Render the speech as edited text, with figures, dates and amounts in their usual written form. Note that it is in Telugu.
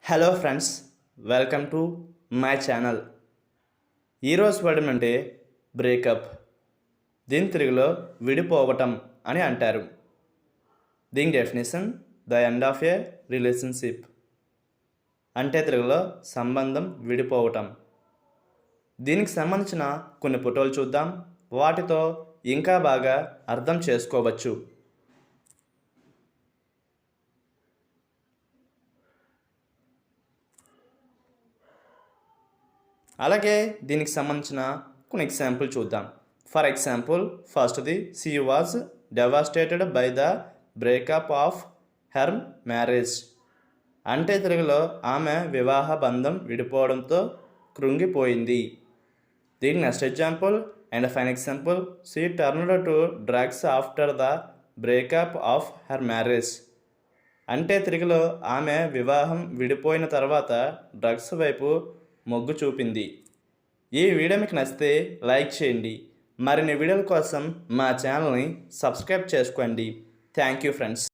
Hello friends, welcome to my channel. ఈరోజు వర్డ్ అంటే బ్రేకప్. దీని తెలుగులో విడిపోవటం అని అంటారు. దీని definition the end of A relationship అంటే తెలుగులో సంబంధం విడిపోవటం. దీనికి సంబంధించిన కొన్ని ఫోటోలు చూద్దాం. వాటితో ఇంకా బాగా అర్థం చేసుకోవచ్చు. అలాగే దీనికి సంబంధించిన కొన్ని ఎగ్జాంపుల్ చూద్దాం. ఫర్ ఎగ్జాంపుల్, ఫస్ట్ది, she was devastated by the breakup of her marriage అంటే తెలుగులో ఆమె వివాహ బంధం విడిపోవడంతో కృంగిపోయింది. దీని next example and fine example, she turned to drugs after the breakup of her marriage అంటే తెలుగులో ఆమె వివాహం విడిపోయిన తర్వాత డ్రగ్స్ వైపు మొగ్గు చూపింది. ఈ వీడియో మీకు నచ్చితే లైక్ చేయండి. మరిన్ని వీడియోల కోసం మా ఛానల్ని సబ్స్క్రైబ్ చేసుకోండి. Thank you friends.